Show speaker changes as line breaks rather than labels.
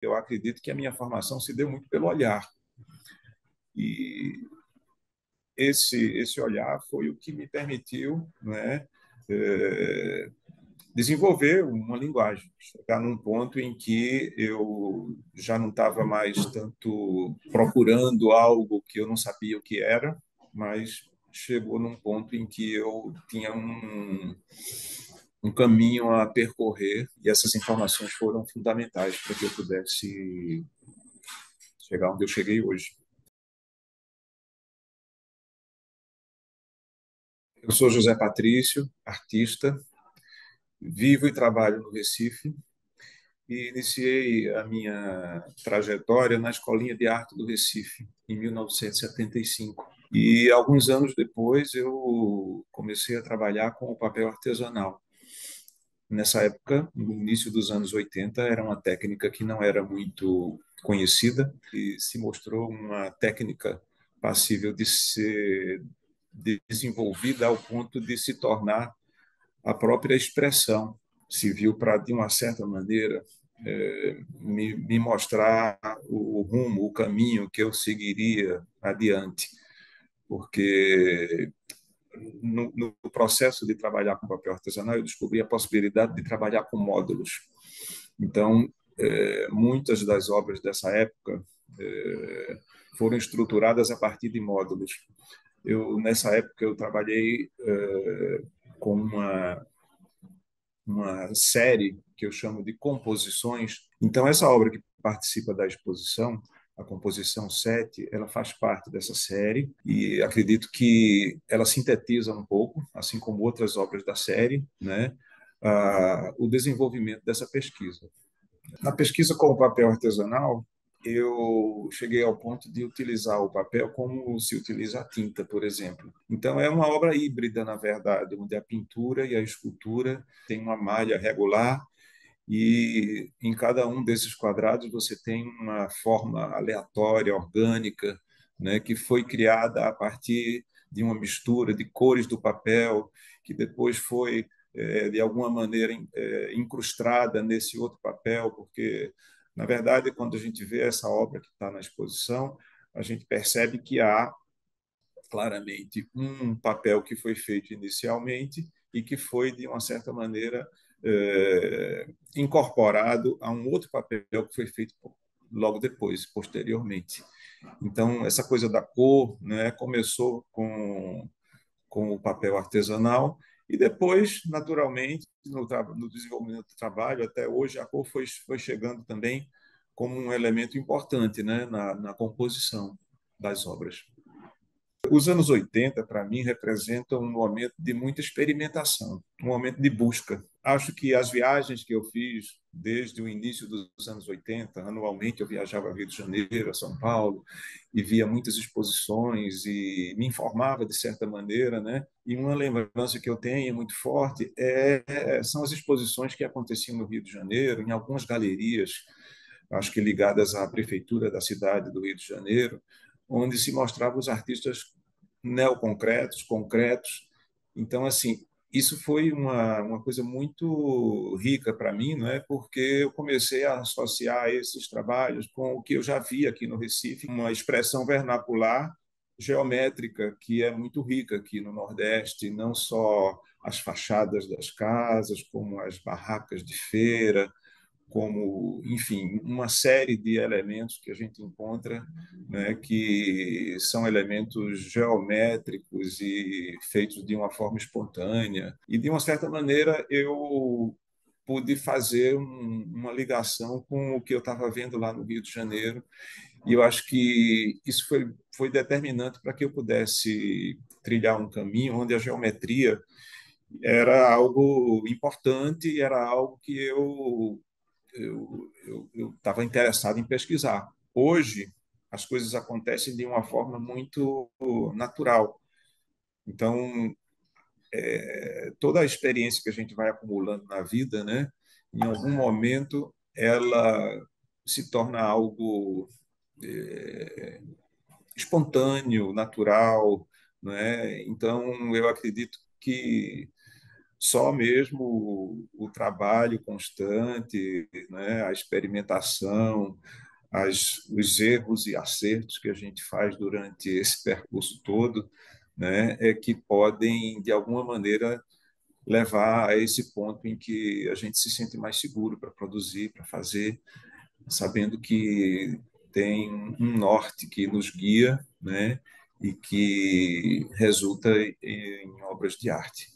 Eu acredito que a minha formação se deu muito pelo olhar. E esse olhar foi o que me permitiu, né, desenvolver uma linguagem, chegar num ponto em que eu já não estava mais tanto procurando algo que eu não sabia o que era, mas chegou num ponto em que eu tinha um caminho a percorrer e essas informações foram fundamentais para que eu pudesse chegar onde eu cheguei hoje. Eu sou José Patrício, artista, vivo e trabalho no Recife e iniciei a minha trajetória na Escolinha de Arte do Recife, em 1975. E alguns anos depois eu comecei a trabalhar com o papel artesanal. Nessa época, no início dos anos 80, era uma técnica que não era muito conhecida e se mostrou uma técnica passível de ser desenvolvida ao ponto de se tornar a própria expressão. Se viu para, de uma certa maneira, me mostrar o rumo, o caminho que eu seguiria adiante, porque no processo de trabalhar com papel artesanal eu descobri a possibilidade de trabalhar com módulos. Então, muitas das obras dessa época foram estruturadas a partir de módulos. Nessa época eu trabalhei com uma série que eu chamo de composições. Então, essa obra que participa da exposição, a composição 7, ela faz parte dessa série e acredito que ela sintetiza um pouco, assim como outras obras da série, né, o desenvolvimento dessa pesquisa. Na pesquisa com o papel artesanal, eu cheguei ao ponto de utilizar o papel como se utiliza a tinta, por exemplo. Então, é uma obra híbrida, na verdade, onde a pintura e a escultura têm uma malha regular e em cada um desses quadrados você tem uma forma aleatória, orgânica, né, que foi criada a partir de uma mistura de cores do papel, que depois foi, de alguma maneira, incrustada nesse outro papel, porque, na verdade, quando a gente vê essa obra que está na exposição, a gente percebe que há claramente um papel que foi feito inicialmente e que foi, de uma certa maneira, incorporado a um outro papel que foi feito logo depois, posteriormente. Então, essa coisa da cor, né, começou com o papel artesanal e depois, naturalmente, no desenvolvimento do trabalho, até hoje, a cor foi chegando também como um elemento importante, né, na composição das obras. Os anos 80, para mim, representam um momento de muita experimentação, um momento de busca. Acho que as viagens que eu fiz desde o início dos anos 80, anualmente eu viajava ao Rio de Janeiro, a São Paulo, e via muitas exposições e me informava de certa maneira, né? E uma lembrança que eu tenho muito forte são as exposições que aconteciam no Rio de Janeiro, em algumas galerias, acho que ligadas à prefeitura da cidade do Rio de Janeiro, onde se mostrava os artistas neoconcretos, concretos. Então, assim, isso foi uma coisa muito rica para mim, não é? Porque eu comecei a associar esses trabalhos com o que eu já via aqui no Recife, uma expressão vernacular geométrica que é muito rica aqui no Nordeste, não só as fachadas das casas, como as barracas de feira, como, enfim, uma série de elementos que a gente encontra, né, que são elementos geométricos e feitos de uma forma espontânea. E, de uma certa maneira, eu pude fazer uma ligação com o que eu estava vendo lá no Rio de Janeiro. E eu acho que isso foi determinante para que eu pudesse trilhar um caminho onde a geometria era algo importante, era algo que eu estava interessado em pesquisar. Hoje, as coisas acontecem de uma forma muito natural. Então, toda a experiência que a gente vai acumulando na vida, né, em algum momento, ela se torna algo espontâneo, natural, né? Então, eu acredito que Só mesmo o trabalho constante, né, a experimentação, os erros e acertos que a gente faz durante esse percurso todo, né, é que podem, de alguma maneira, levar a esse ponto em que a gente se sente mais seguro para produzir, para fazer, sabendo que tem um norte que nos guia, né, e que resulta em obras de arte.